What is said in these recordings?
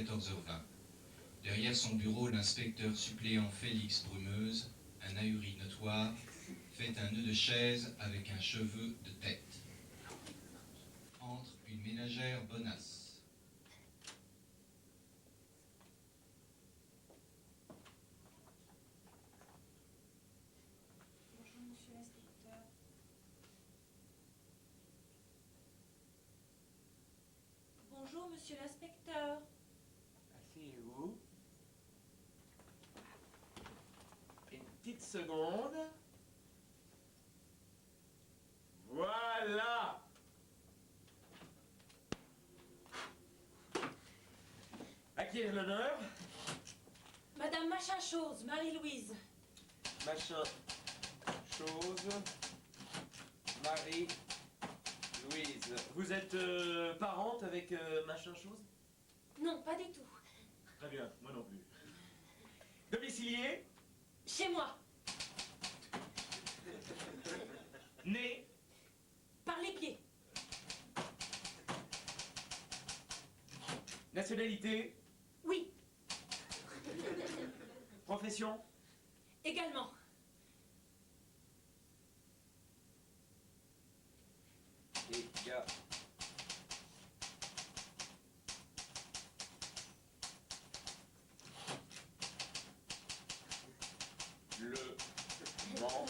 14h20. Derrière son bureau, l'inspecteur suppléant Félix Brumeuse, un ahuri notoire, fait un nœud de chaise avec un cheveu de tête. Entre une ménagère bonasse. Bonjour, monsieur l'inspecteur. Bonjour, monsieur l'inspecteur. Asseyez-vous. Une petite seconde. Voilà. À qui est l'honneur? Madame Machin-Chose, Marie-Louise. Machin chose. Marie-Louise. Vous êtes parente avec machin chose? Non, pas du tout. Très bien, moi non plus. Domicilié? Chez moi, Né? par les pieds. Nationalité? Oui, Profession? également. Égal. Le Mans.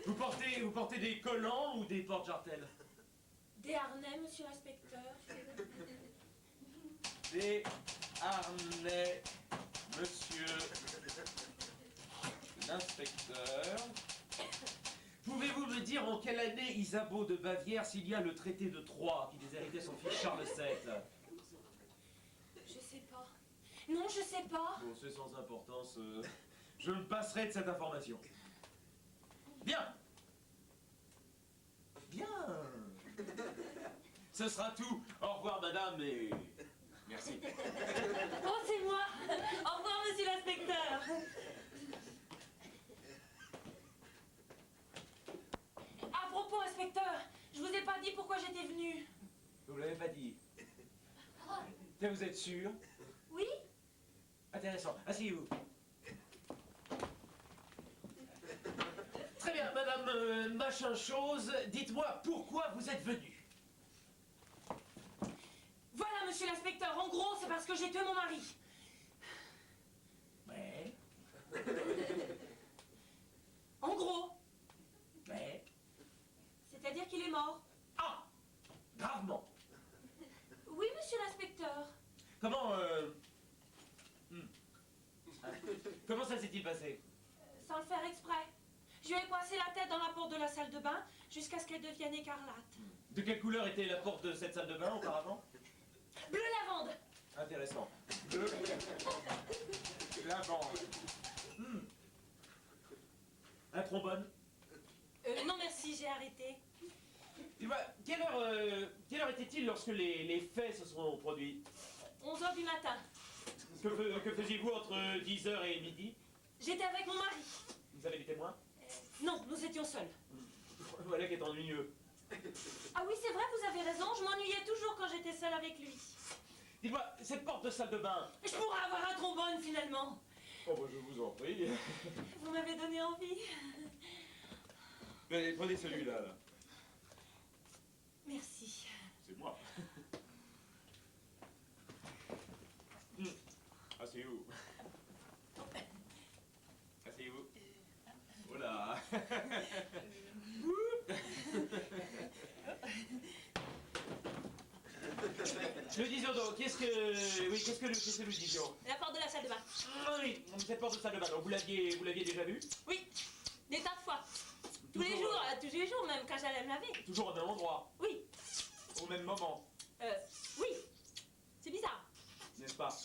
Vous portez des collants ou des porte-jartelles? Des harnais, monsieur l'inspecteur. Des harnais, monsieur l'inspecteur. Pouvez-vous me dire en quelle année Isabeau de Bavière signa le traité de Troyes qui déshéritait son fils Charles VII? Je sais pas. Non, je sais pas. Bon, c'est sans importance. Je me passerai de cette information. Bien. Bien. Ce sera tout. Au revoir, madame, et merci. Oh, c'est moi. Au revoir, monsieur l'inspecteur. À propos, inspecteur, je vous ai pas dit pourquoi j'étais venue. Vous l'avez pas dit. Tiens, vous êtes sûr? Oui? Intéressant. Asseyez-vous. Très bien, madame machin chose, dites-moi pourquoi vous êtes venue. Voilà, monsieur l'inspecteur, en gros, c'est parce que j'ai tué mon mari. Ouais, En gros, ouais. c'est-à-dire qu'il est mort. Ah! Gravement. Oui, monsieur l'inspecteur. Comment, comment ça s'est-il passé? Sans le faire exprès. Je lui ai coincé la tête dans la porte de la salle de bain jusqu'à ce qu'elle devienne écarlate. De quelle couleur était la porte de cette salle de bain auparavant? Bleu lavande. Intéressant. Bleu. Lavande. Un trombone? Non merci, j'ai arrêté. Dis-moi, quelle heure était-il lorsque les faits se sont produits? 11h du matin. Que faisiez-vous entre 10h et midi? J'étais avec mon mari. Vous avez des témoins? Non, nous étions seuls. Voilà qui est ennuyeux. Ah oui, c'est vrai, vous avez raison, je m'ennuyais toujours quand j'étais seule avec lui. Dites-moi, cette porte de salle de bain... Je pourrais avoir un trombone finalement. Oh, bah, je vous en prie. Vous m'avez donné envie. Allez, prenez celui-là, là. Merci. C'est moi. Asseyez-vous. Asseyez-vous. Voilà. Le disions donc, qu'est-ce que nous disions? La porte de la salle de bain. Ah oui, cette porte de salle de bain, donc vous l'aviez déjà vue? Oui, des tas de fois. Tous les jours même, quand j'allais me laver. Toujours au même endroit, Oui, au même moment, oui. C'est bizarre. n'est-ce pas?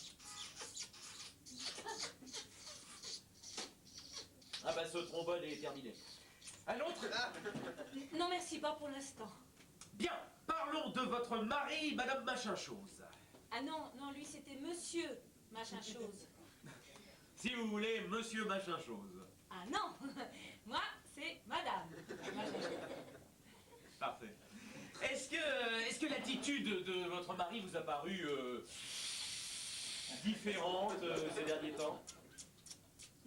Ah bah ce trombone est terminé. Un autre? Non merci, pas pour l'instant. Bien, parlons de votre mari, madame Machin-Chose. Ah non, non, lui c'était monsieur Machin-Chose. Si vous voulez, monsieur Machin-Chose. Ah non, moi c'est madame Machin-Chose. Parfait. Est-ce que l'attitude de votre mari vous a paru différentes ces derniers temps?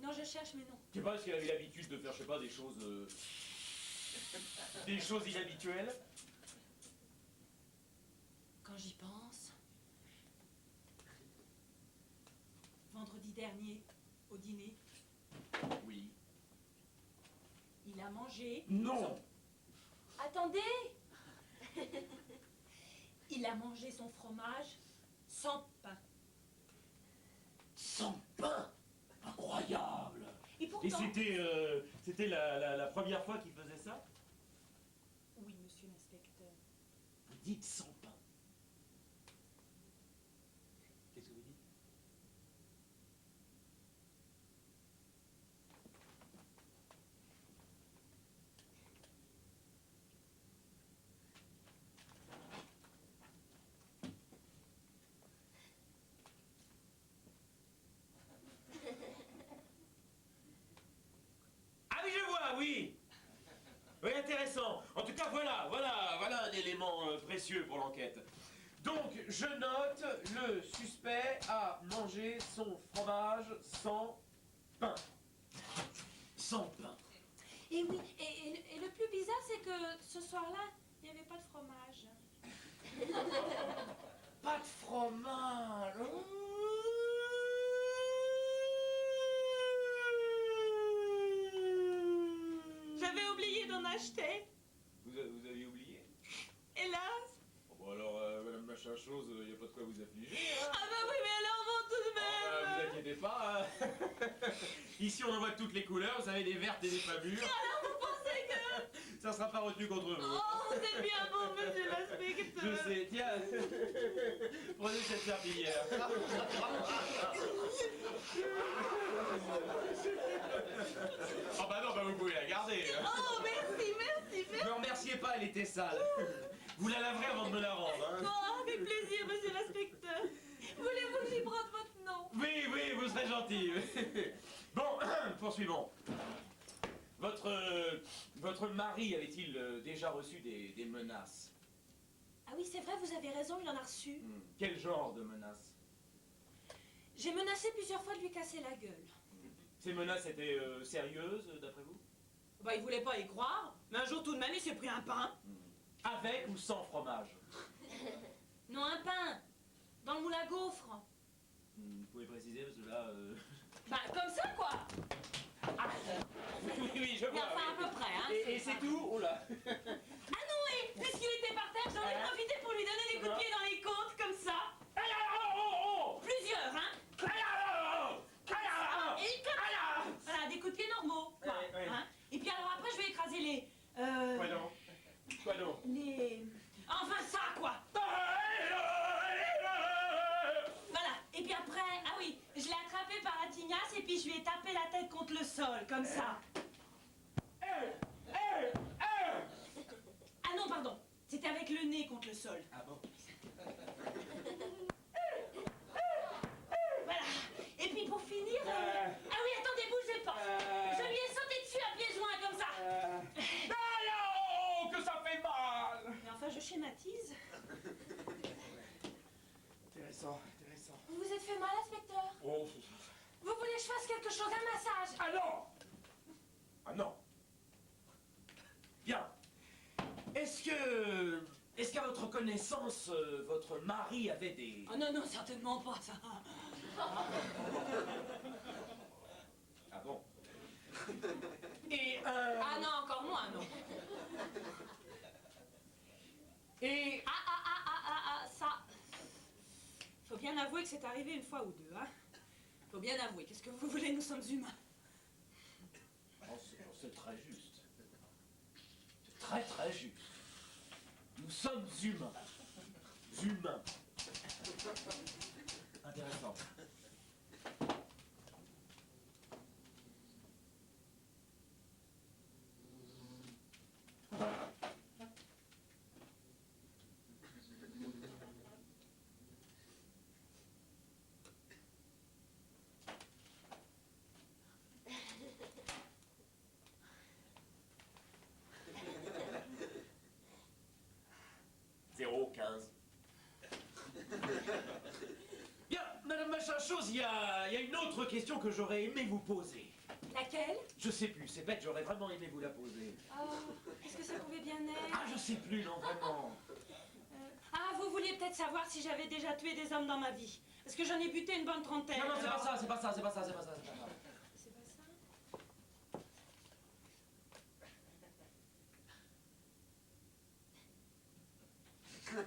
Non, je cherche, mais non. Je sais pas, est-ce qu'elle avait l'habitude de faire, je sais pas, des choses inhabituelles? Quand j'y pense... Vendredi dernier, au dîner, Oui. il a mangé... Non! Attendez. Il a mangé son fromage sans pain. Sans pain! Incroyable! Et Et pourtant... c'était la première fois qu'il faisait ça? Oui, monsieur l'inspecteur. Vous dites sans pain. Qu'est-ce que vous dites? Ah oui, je vois, oui! Oui, intéressant. En tout cas, voilà un élément précieux pour l'enquête. Donc, je note, le suspect a mangé son fromage sans pain. Sans pain. Et oui, et le plus bizarre, c'est que ce soir-là, il n'y avait pas de fromage. Pas de fromage. J'avais oublié d'en acheter. Vous aviez oublié? Hélas. Bon alors, madame machin chose, il n'y a pas de quoi vous affliger. Hein. Ah bah oui, mais alors bon, tout de même. Vous inquiétez pas. Hein. Ici, on en voit de toutes les couleurs. Vous avez des vertes et des pas mûres. Alors vous pensez que... Ça sera pas retenu contre vous. Oh, c'est bien bon, monsieur l'inspecteur. Je sais, tiens, prenez cette serpillière. Oh bah non, bah vous pouvez la garder. Oh, merci, merci, Ne merci. me remerciez pas, elle était sale. Vous la laverez avant de me la rendre. Hein. Oh, avec plaisir, monsieur l'inspecteur. Voulez-vous que j'y brode votre nom? Oui, oui, vous serez gentil. Bon, poursuivons. Votre mari avait-il déjà reçu des menaces? Ah oui, c'est vrai, vous avez raison, il en a reçu. Quel genre de menaces? J'ai menacé plusieurs fois de lui casser la gueule. Ces menaces étaient sérieuses, d'après vous? Bah, il voulait pas y croire, mais un jour tout de même, il s'est pris un pain. Avec ou sans fromage? Non, un pain. Dans le moule à gaufres. Vous pouvez préciser, parce que là... Bah, comme ça, quoi. Ah, oui, oui, je Mais vois. enfin, oui. à peu près, hein. Et c'est tout? Oh là. Ah non, et puisqu'il était par terre, j'en ai profité pour lui donner des coups de pied dans les côtes, comme ça. Plusieurs, hein. Et comme... Voilà, des coups de pied normaux, quoi. Ouais, ouais. Hein. Et puis alors après, je vais écraser les... Quoi donc? Quoi donc? Les... Enfin, ça, quoi. Voilà. Et puis après, ah oui, je l'ai attrapé par la tignasse et puis je lui ai tapé la tête contre le sol, comme ça. Ah non, pardon. C'était avec le nez contre le sol. Ah bon? Voilà. Et puis pour finir... Ah oui, attendez, bougez pas. Je lui ai sauté dessus à pieds joints, comme ça. Non, que ça fait mal! Mais enfin, je schématise. Intéressant, intéressant. Vous vous êtes fait mal, inspecteur? Oh. Vous voulez que je fasse quelque chose, un massage? Ah non! Ah non! Bien. Est-ce qu'à votre connaissance, votre mari avait des... Oh non, non, certainement pas, ça. Ah bon? Et Ah non, encore moins, non. Et... Ça... Faut bien avouer que c'est arrivé une fois ou deux, hein. Faut bien avouer, qu'est-ce que vous voulez, nous sommes humains. Oh, c'est très juste. C'est très très juste. Nous sommes humains. Humains. Intéressant. chose, il y a une autre question que j'aurais aimé vous poser. Laquelle? Je sais plus, c'est bête, j'aurais vraiment aimé vous la poser. Oh, est-ce que ça pouvait bien être? Ah, je sais plus, non, vraiment. Ah, vous vouliez peut-être savoir si j'avais déjà tué des hommes dans ma vie. Parce que j'en ai buté une bonne trentaine. Non, non, c'est pas alors. ça, c'est pas ça, c'est pas ça, c'est pas ça, c'est pas ça. C'est pas ça?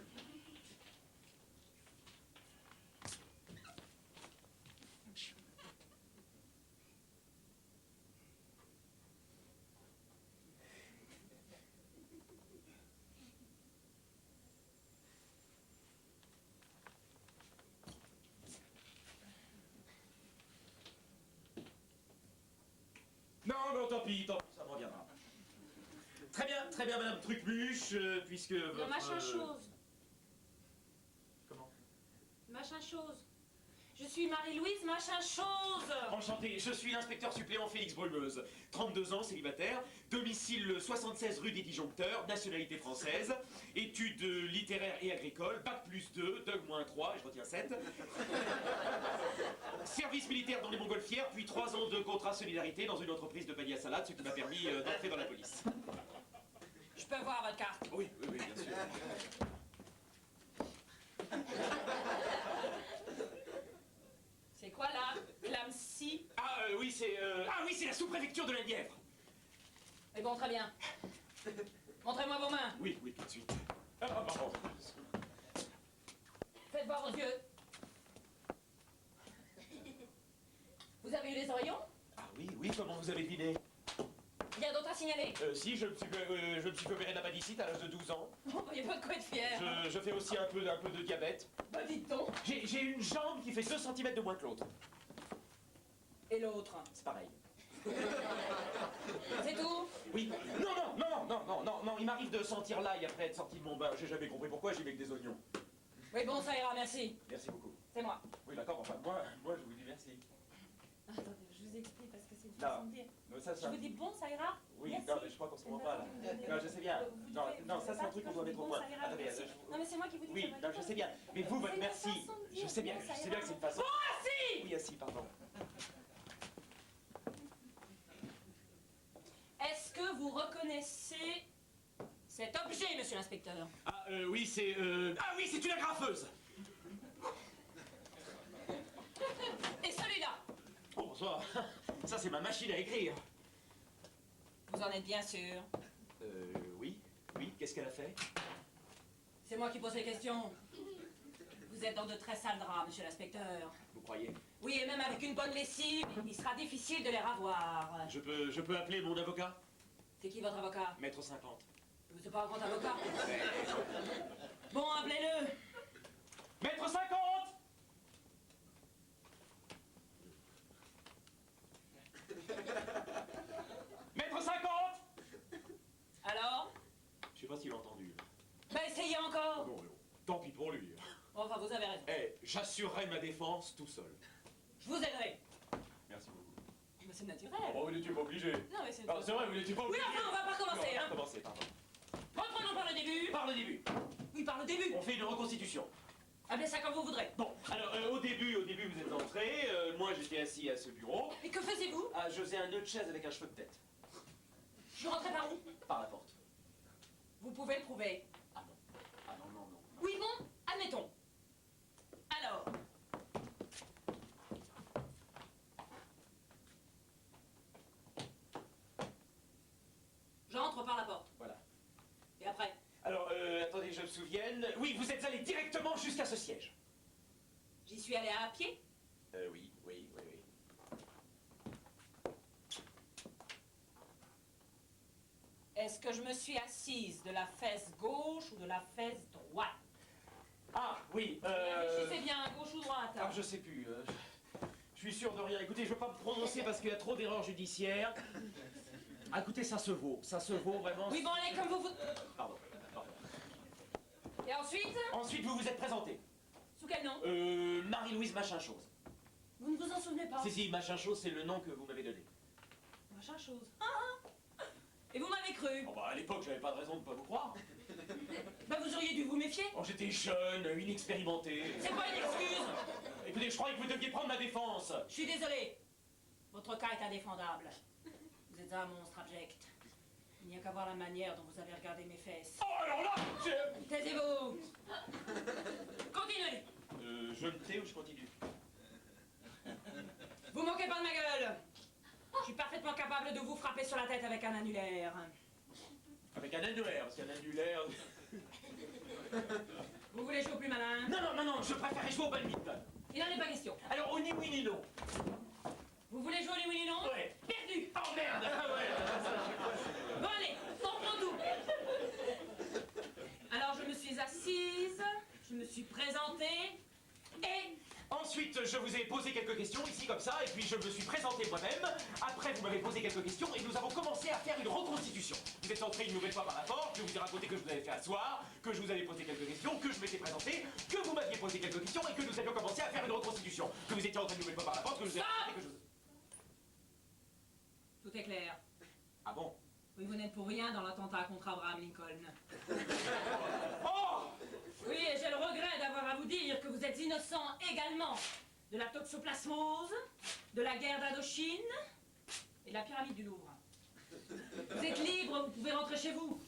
Non, non, tant pis, ça me reviendra. Très bien, madame Trucmuche, puisque Non, votre... machin chose. Comment? Machin chose. Je suis Marie-Louise Machin chose. Enchanté, je suis l'inspecteur suppléant Félix Brumeuse. 32 ans, célibataire, domicile 76 rue des Disjoncteurs, nationalité française, études littéraires et agricoles, bac plus 2, Doug moins 3, je retiens 7. Service militaire dans les Montgolfières, puis 3 ans de contrat solidarité dans une entreprise de panier à salade, ce qui m'a permis d'entrer dans la police. Je peux voir votre carte? Oui, bien sûr. C'est quoi là? Clamcy? Oui, c'est la sous-préfecture de la Nièvre. Mais bon, très bien. Montrez-moi vos mains. Oui, tout de suite. Ah, pardon. Faites voir vos yeux. Vous avez eu des oreillons? Ah oui, comment vous avez deviné? Rien d'autre à signaler? Si, je me suis fait opérer d'appendicite à l'âge de 12 ans. Oh, il n'y a pas de quoi être fier. Je fais aussi un peu de diabète. Bah dites donc. J'ai une jambe qui fait 2 cm de moins que l'autre. Et l'autre? C'est pareil. C'est tout? Oui. Non, il m'arrive de sentir l'ail après être sorti de mon bain. J'ai jamais compris pourquoi j'y mets que des oignons. Oui, bon, ça ira, merci. Merci beaucoup. C'est moi. Oui, d'accord, enfin, moi, je vous dis merci. Attendez, je vous explique parce que c'est une Non. façon de dire. Je vous dis bon, ça ira? Oui, Merci. non, mais je crois qu'on se comprend pas, là. Non, je sais bien. Non, ça, c'est un truc qu'on doit mettre au point. Attendez, Non, mais c'est moi qui vous dis oui, ça va non, je sais bien. Mais vous, votre C'est une merci. façon de dire. Je sais bien Bon, ça que ira. c'est une façon. Bon, assis! Oui, assis, pardon. Est-ce que vous reconnaissez cet objet, monsieur l'inspecteur? Oui, c'est une agrafeuse. Et celui-là? Oh, bonsoir. Ça, c'est ma machine à écrire. Vous en êtes bien sûr? Oui, qu'est-ce qu'elle a fait? C'est moi qui pose les questions. Vous êtes dans de très sales draps, monsieur l'inspecteur. Vous croyez? Oui, et même avec une bonne lessive, il sera difficile de les ravoir. Je peux appeler mon avocat? C'est qui votre avocat? Maître 50. Vous êtes pas un grand avocat? Bon, appelez-le. Maître 50! Maître 50! Alors? Je sais pas s'il a entendu. Bah, essayez encore. Bon, tant pis pour lui. Enfin, vous avez raison. J'assurerai ma défense tout seul. Je vous aiderai. Merci beaucoup. Mais c'est naturel. Bon, vous n'étiez pas obligé. Non, mais c'est... C'est vrai, vous n'étiez pas Oui, obligé. enfin, on va pas commencer, Non, hein. commencer, pardon. Reprenons par le début. Par le début. Oui, par le début. On fait une reconstitution. Appelez ça comme vous voudrez. Bon, alors au début vous êtes entré, moi j'étais assis à ce bureau. Et que faisiez-vous? Ah, je faisais un nœud de chaise avec un cheveu de tête. Je rentrais par où? Par la porte. Vous pouvez le prouver. Ah non. Oui, bon, admettons. Alors. J'entre par la porte. Voilà. Et après? Alors, attendez que je me souvienne. Oui, vous êtes allé directement jusqu'à ce siège. J'y suis allée à pied? Oui. Est-ce que je me suis assise de la fesse gauche ou de la fesse droite? Ah, oui, Réfléchissez bien, gauche ou droite? Ah, je sais plus. Je suis sûr de rien. Écoutez, je veux pas me prononcer parce qu'il y a trop d'erreurs judiciaires. Ah, écoutez, ça se vaut vraiment. Oui, bon, allez, comme vous... Pardon. Et ensuite? Ensuite, vous vous êtes présenté. Sous quel nom? Marie-Louise Machin Chose. Vous ne vous en souvenez pas? Si, Machin Chose, c'est le nom que vous m'avez donné. Machin chose. Et vous m'avez cru? Oh, bah, à l'époque, j'avais pas de raison de pas vous croire. Bah, vous auriez dû vous méfier. Oh, j'étais jeune, inexpérimenté. C'est pas une excuse. Écoutez, je croyais que vous deviez prendre ma défense. Je suis désolé. Votre cas est indéfendable. Vous êtes un monstre abject. Il n'y a qu'à voir la manière dont vous avez regardé mes fesses. Oh, alors là, Taisez-vous. Continuez. je me tais ou je continue? Vous moquez pas de ma gueule. Je suis parfaitement capable de vous frapper sur la tête avec un annulaire. Avec un annulaire, parce qu'un annulaire... Vous voulez jouer au plus malin? Non, je préférais jouer au badminton. Il n'en est pas question. Alors, au ni oui ni non. Vous voulez jouer au oui non? Ouais. Perdu. Oh merde. Bon allez, on prend tout. Alors je me suis assise, je me suis présentée et... Ensuite, je vous ai posé quelques questions, ici comme ça, et puis je me suis présenté moi-même. Après, vous m'avez posé quelques questions, et nous avons commencé à faire une reconstitution. Vous êtes entré une nouvelle fois par la porte, je vous ai raconté que je vous avais fait asseoir, que je vous avais posé quelques questions, que je m'étais présenté, que vous m'aviez posé quelques questions, et que nous avions commencé à faire une reconstitution. Que vous étiez entré une nouvelle fois par la porte, que je vous ai raconté que je vous... Tout est clair. Ah bon? Oui, vous n'êtes pour rien dans l'attentat contre Abraham Lincoln. Oh! Oui, et j'ai le regret d'avoir à vous dire que vous êtes innocent également de la toxoplasmose, de la guerre d'Indochine et de la pyramide du Louvre. Vous êtes libre, vous pouvez rentrer chez vous.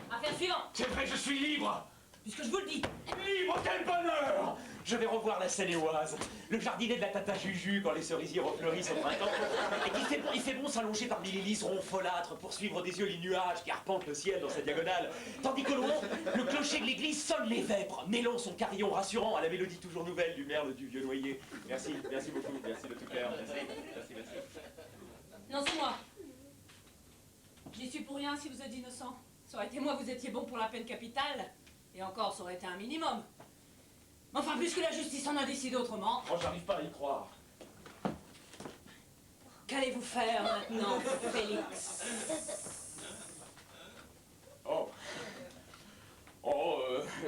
Affaire suivante. C'est vrai, je suis libre! Puisque je vous le dis. Libre, quel bonheur! Je vais revoir la Seine-et-Oise, le jardinet de la Tata Juju quand les cerisiers refleurissent au printemps, et il fait bon s'allonger parmi les liserons folâtres pour suivre des yeux les nuages qui arpentent le ciel dans sa diagonale, tandis que loin, le clocher de l'église sonne les vêpres, mêlant son carillon rassurant à la mélodie toujours nouvelle du merle du vieux noyer. Merci beaucoup, merci de tout cœur, merci. Non, c'est moi. J'y suis pour rien si vous êtes innocent. Ça aurait été moi, vous étiez bon pour la peine capitale. Et encore, ça aurait été un minimum. Mais enfin, puisque la justice en a décidé autrement... Moi, j'arrive pas à y croire. Qu'allez-vous faire maintenant, Félix?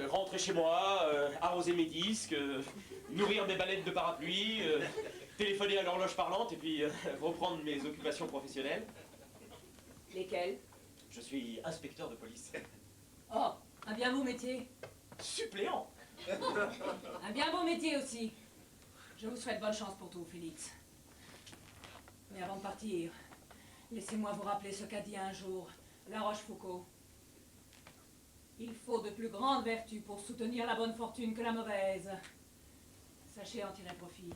Rentrer chez moi, arroser mes disques, nourrir mes baleines de parapluie, téléphoner à l'horloge parlante et puis reprendre mes occupations professionnelles. Lesquelles? Je suis inspecteur de police. Oh, un bien beau métier. Suppléant. Un bien beau métier aussi. Je vous souhaite bonne chance pour tout, Félix. Mais avant de partir, laissez-moi vous rappeler ce qu'a dit un jour La Rochefoucauld. Il faut de plus grandes vertus pour soutenir la bonne fortune que la mauvaise. Sachez en tirer profit.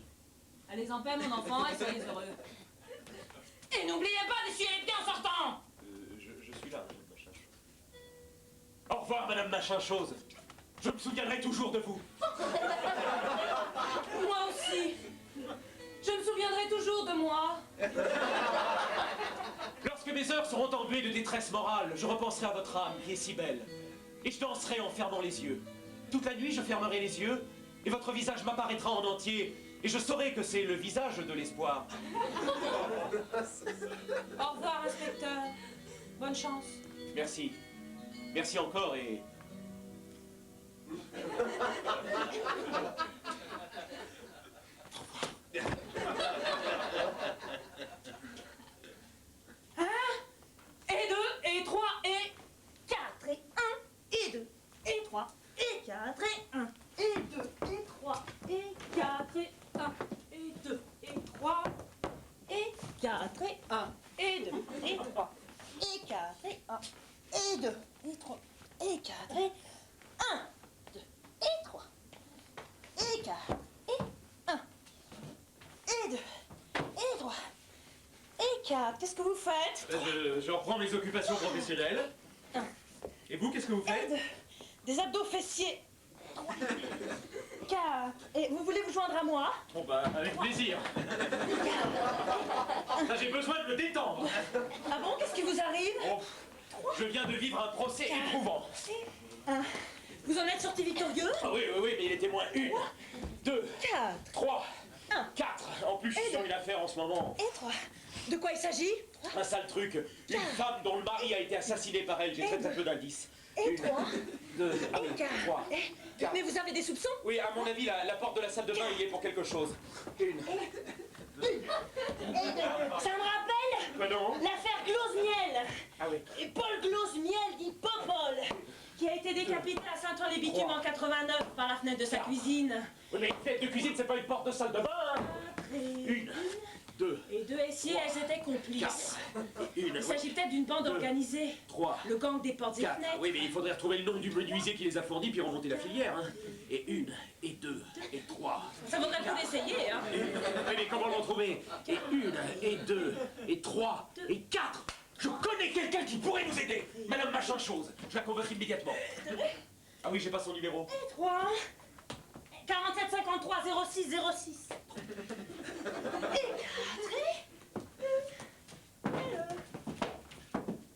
Allez en paix, mon enfant, et soyez heureux. Et n'oubliez pas d'essuyer les pieds en sortant! Je suis là, Madame Machin Chose. Au revoir, Madame Machin Chose. Je me souviendrai toujours de vous. Moi aussi. Je me souviendrai toujours de moi. Lorsque mes heures seront embuées de détresse morale, je repenserai à votre âme qui est si belle. Et je danserai en fermant les yeux. Toute la nuit, je fermerai les yeux, et votre visage m'apparaîtra en entier, et je saurai que c'est le visage de l'espoir. Au revoir, inspecteur. Bonne chance. Merci. Merci encore et... Et 2, et 3, et... 4 et 1 et 2 et 3 et 4 et 1 et 2 et 3 et 4 et 1, et 2, et 3, et 4 et 1 et 2 et 3 et 4 et 1 et 2 et 3 et 4 et 1 2 et 3 et 4 et 1 et 2 et 3 et 4. Qu'est-ce que vous faites? Je reprends mes occupations professionnelles. Et vous, qu'est-ce que vous faites? Des abdos fessiers. 3 4. Et vous voulez vous joindre à moi? Bon bah, avec plaisir. Là, j'ai besoin de me détendre. Ah bon? Qu'est-ce qui vous arrive? Oh, je viens de vivre un procès éprouvant. Vous en êtes sorti victorieux? Ah oui, mais il était moins 1, 2, 4 3, Un. 4. En plus, je suis sur une affaire en ce moment. et 3. De quoi il s'agit? Un sale truc. Une femme dont le mari a été assassiné par elle. J'ai très peu d'indices. Et Une, 3 2, ah et oui, 4. 3. Quatre. Mais vous avez des soupçons? Oui, à mon avis, la porte de la salle de bain y est pour quelque chose. Une. Ça me rappelle Bah non. l'affaire Glosmiel. Ah oui. Et Paul Glosmiel dit Popol. qui a été décapité à Saint-Ouen-les-Bitumes en 89 par la fenêtre de sa cuisine. Oui, mais une fenêtre de cuisine, c'est pas une porte de salle de bain, hein. Une, deux, Et deux essiers, elles étaient complices. une, Il s'agit peut-être d'une bande Deux. organisée. trois, Le gang des portes et quatre. fenêtres. Oui, mais il faudrait retrouver le nom du menuisier qui les a fournis puis remonter la filière, hein. Et une, et deux, et trois. Ça vaudrait le coup d'essayer, hein. Oui, mais comment le retrouver? Et une, et deux, et trois, et quatre. Je connais quelqu'un qui pourrait nous aider. Madame Machin Chose. Je la convoque immédiatement. Ah oui, j'ai pas son numéro. Et 3, 47 53 06 06.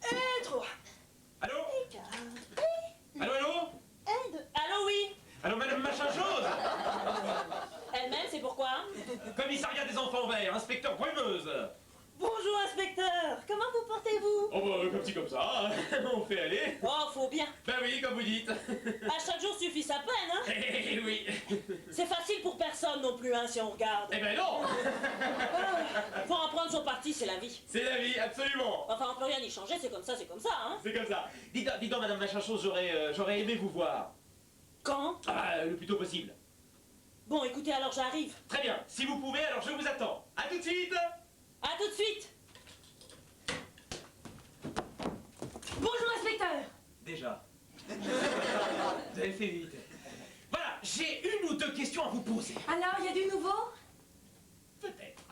Et 3. Allô? Et 4. Allô, allô? Et 2. Allô, oui. Allô, Madame Machin Chose? Elle-même, c'est pourquoi? Commissariat des enfants verts, inspecteur Brumeuse. Bonjour, inspecteur. Comment vous portez-vous? Oh bah, comme ci comme ça, hein. On fait aller. Oh, faut bien. Ben oui, comme vous dites. À chaque jour suffit sa peine, hein. Eh oui. C'est facile pour personne non plus, hein, si on regarde. Eh ben non. Faut en prendre son parti, c'est la vie. C'est la vie, absolument. Enfin, on peut rien y changer, c'est comme ça, hein. C'est comme ça. Dites donc, Madame Machin Chose, j'aurais aimé vous voir. Quand? Ah, le plus tôt possible. Bon, écoutez, alors j'arrive. Très bien. Si vous pouvez, alors je vous attends. À tout de suite. À tout de suite. Bonjour, inspecteur. Déjà. Vous avez fait vite. Voilà, j'ai une ou deux questions à vous poser. Alors, il y a du nouveau? Peut-être.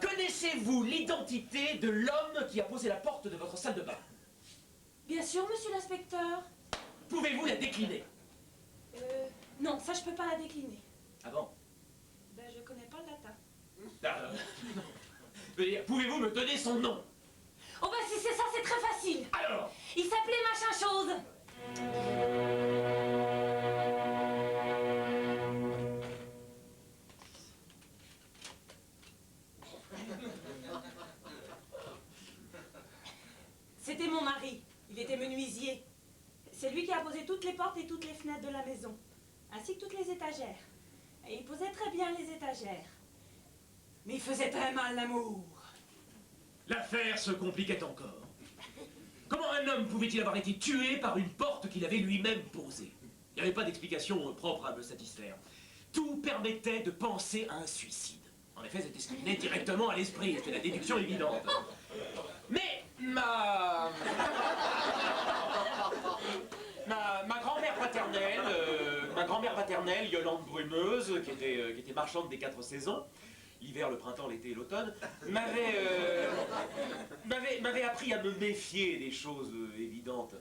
Connaissez-vous l'identité de l'homme qui a posé la porte de votre salle de bain? Bien sûr, monsieur l'inspecteur. Pouvez-vous la décliner? Non, ça, je peux pas la décliner. Ah bon? Ben, je connais pas le latin. Je veux dire, pouvez-vous me donner son nom? Oh, ben, si c'est ça, c'est très facile. Alors, Il s'appelait Machin Chose. C'était mon mari. Il était menuisier. C'est lui qui a posé toutes les portes et toutes les fenêtres de la maison, ainsi que toutes les étagères. Et il posait très bien les étagères. Mais il faisait très mal l'amour. l'affaire se compliquait encore. Comment un homme pouvait-il avoir été tué par une porte qu'il avait lui-même posée? Il n'y avait pas d'explication propre à me satisfaire. Tout permettait de penser à un suicide. En effet, c'était ce qui venait directement à l'esprit, c'était la déduction évidente. Mais ma grand-mère paternelle, Yolande Brumeuse, qui était marchande des 4 saisons, l'hiver, le printemps, l'été et l'automne, m'avait appris à me méfier des choses évidentes.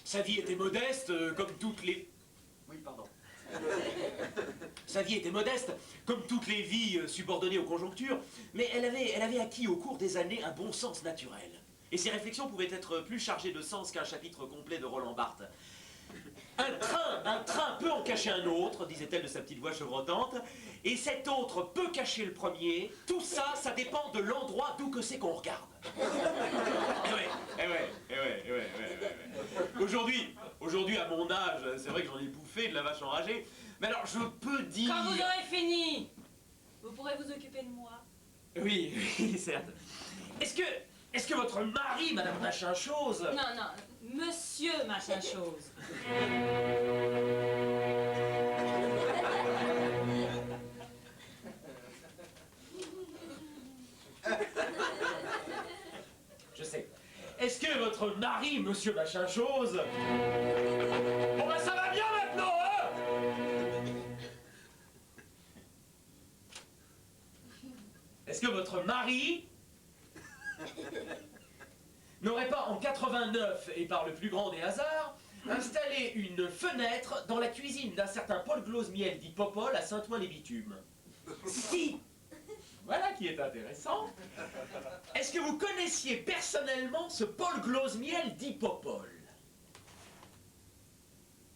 Sa vie était modeste, comme toutes les... Oui, pardon. Sa vie était modeste, comme toutes les vies subordonnées aux conjonctures, mais elle avait acquis au cours des années un bon sens naturel. Et ses réflexions pouvaient être plus chargées de sens qu'un chapitre complet de Roland Barthes. Un train peut en cacher un autre, disait-elle de sa petite voix chevrotante, et cet autre peut cacher le premier. Tout ça, ça dépend de l'endroit d'où que c'est qu'on regarde. Eh ouais. Aujourd'hui, à mon âge, c'est vrai que j'en ai bouffé de la vache enragée, mais alors je peux dire... Quand vous aurez fini, vous pourrez vous occuper de moi. Oui, certes. Est-ce que votre mari, Madame Machin Chose... Non, monsieur Machin Chose. Je sais. Est-ce que votre mari, Monsieur Machin Chose... Bon ben ça va bien maintenant, hein? Est-ce que votre mari n'aurait pas en 89, et par le plus grand des hasards, installé une fenêtre dans la cuisine d'un certain Paul Glosmiel dit Popol à Saint-Ouen-les-Bitumes? Si! Voilà qui est intéressant. Est-ce que vous connaissiez personnellement ce Paul Glosmiel dit Popol?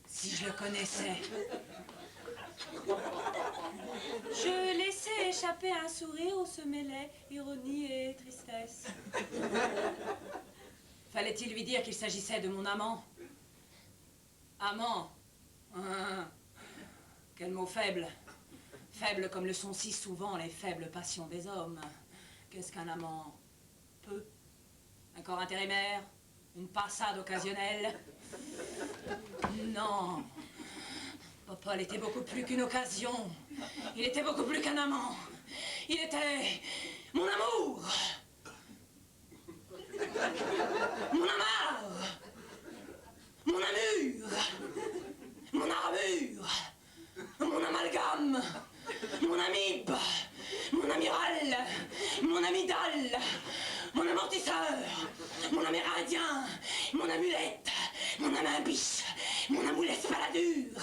Si je le connaissais. Je laissais échapper un sourire où se mêlaient ironie et tristesse. Fallait-il lui dire qu'il s'agissait de mon amant? Amant? Hein, quel mot faible. Faible comme le sont si souvent les faibles passions des hommes. Qu'est-ce qu'un amant? Peu. Un corps intérimaire? Une passade occasionnelle? Non. Popol était beaucoup plus qu'une occasion. Il était beaucoup plus qu'un amant. Il était mon amour. Mon amarre. Mon amure. Mon armure. Mon amalgame. Mon amibe. Mon amiral. Mon amygdale. Mon amortisseur. Mon amérindien. Mon amulette. Mon amambis. Mon amoulette paladure.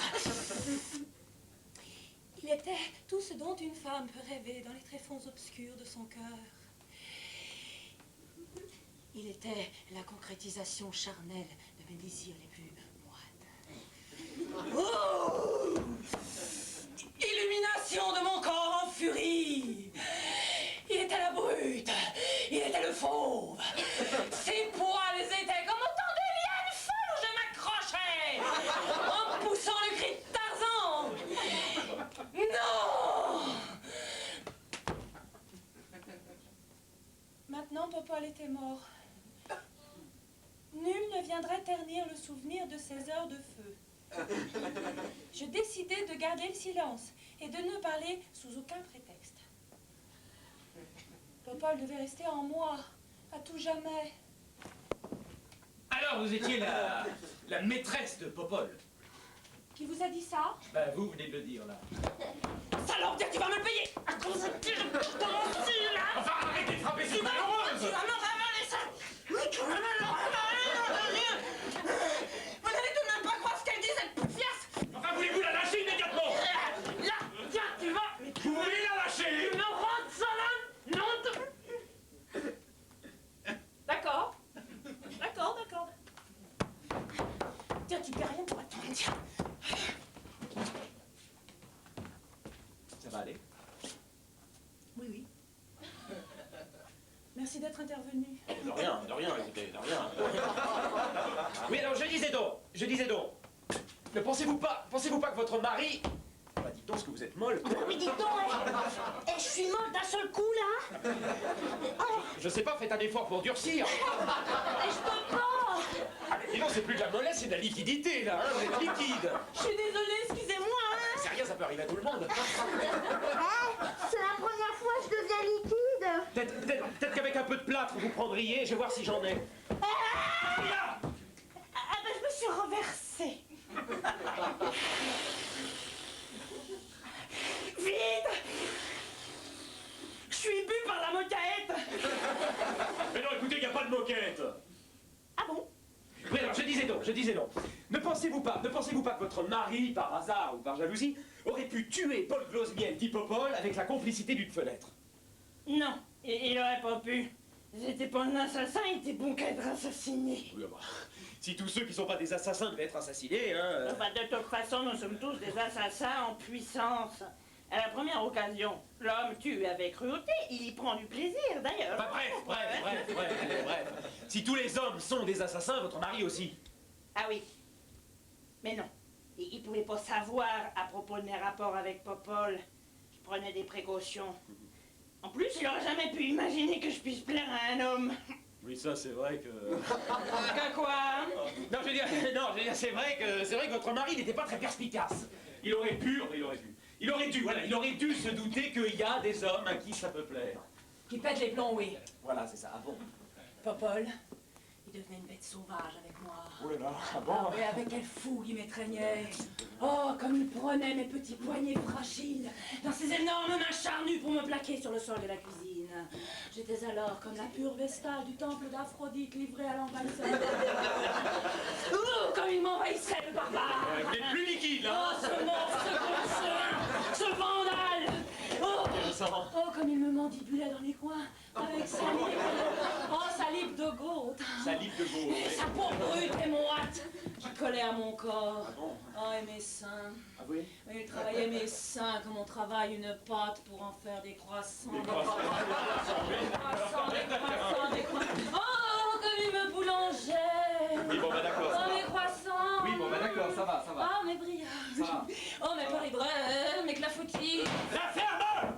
Il était tout ce dont une femme peut rêver dans les tréfonds obscurs de son cœur. Il était la concrétisation charnelle de mes désirs les plus moites. Oh! Illumination de mon corps en furie. Il était la brute, il était le fauve. Ses poils étaient comme autant de lianes folles où je m'accrochais en poussant le cri de Tarzan. Non! Maintenant, Popol était mort. Nul ne viendrait ternir le souvenir de ces heures de feu. Je décidai de garder le silence et de ne parler sous aucun prétexte. Popol devait rester en moi, à tout jamais. Alors, vous étiez la maîtresse de Popol. Qui vous a dit ça? Ben, vous venez de le dire, là. Salope, tu vas me payer! Comment ça tu là? Enfin, arrêtez de frapper cette Tu malheureuse! vas me ravaler ça! Oui, tu vas me le ravaler! Vous n'allez tout de même pas croire ce qu'elle dit, cette petite fiasse! Enfin, voulez-vous la lâcher immédiatement? Là, tiens, tu vas... Vous voulez la lâcher? Tu me rends salade? Non, D'accord. D'accord. Tiens, tu perds rien pour attendre, tiens. Ça va aller? Oui. Merci d'être intervenu. De rien, écoutez, de rien. Oui, alors, je disais donc. Ne pensez-vous pas que votre mari... Bah, dites donc ce que vous êtes molle. Mais dis donc, je suis molle d'un seul coup, là. Je sais pas, faites un effort pour durcir. Je peux pas. Ah, mais dis donc, c'est plus de la mollesse, c'est de la liquidité, là, hein, vous êtes liquide. Je suis désolée, excusez-moi, hein. C'est rien, ça peut arriver à tout le monde. C'est la première fois que je deviens liquide. Peut-être qu'avec un peu de plâtre, vous prendriez, je vais voir si j'en ai. Là Je me suis renversée. Vite! Je suis bu par la moquette. Mais non, écoutez, il n'y a pas de moquette. Ah bon? Oui, alors, je disais donc. Ne pensez-vous pas que votre mari, par hasard ou par jalousie, aurait pu tuer Paul Glosmiel dit Popol avec la complicité d'une fenêtre? Non, il aurait pas pu. J'étais pas un assassin, il était bon qu'à être assassiné. Oui, bah, si tous ceux qui sont pas des assassins devaient être assassinés, hein... Bah, de toute façon, nous sommes tous des assassins en puissance. À la première occasion, l'homme tue avec cruauté, il y prend du plaisir d'ailleurs. Bah, bref. Si tous les hommes sont des assassins, votre mari aussi. Ah oui. Mais non. Il pouvait pas savoir à propos de mes rapports avec Popol. Je prenais des précautions. En plus, il aurait jamais pu imaginer que je puisse plaire à un homme. Oui, ça, c'est vrai que... Que quoi? Non, je veux dire, c'est vrai que votre mari n'était pas très perspicace. Il aurait dû se douter qu'il y a des hommes à qui ça peut plaire. Qui pète les plombs, oui. Voilà, c'est ça, ah bon. Popol, il devenait une bête sauvage avec moi. Oh là là, ah bon. Ah oui, avec quelle fougue il m'étreignait. Oh, comme il prenait mes petits poignets fragiles dans ses énormes mains charnues pour me plaquer sur le sol de la cuisine. J'étais alors comme la pure vestale du temple d'Aphrodite livrée à l'envahisseur. Oh, comme il m'envahissait, le barbare. Vous êtes plus liquide, là. Oh, ce monstre, ce vandale. Oh, comme il me mandibulait dans les coins avec sa lippe. Oh, sa lippe de goutte. Et sa peau brute et moite qui collait à mon corps. Ah bon? Oh, et mes seins. Ah oui? Oui, il travaillait mes seins comme on travaille une pâte pour en faire des croissants. Des croissants. Des croissants. Oh, comme il me boulangeait. Oui, bon, bah d'accord, ça Oh, va. mes croissants. Oui, bon, bah d'accord, ça va. Ah, mes brillages. Ça va. Oh, mes paris-brèves, mes clafoutis. La ferme!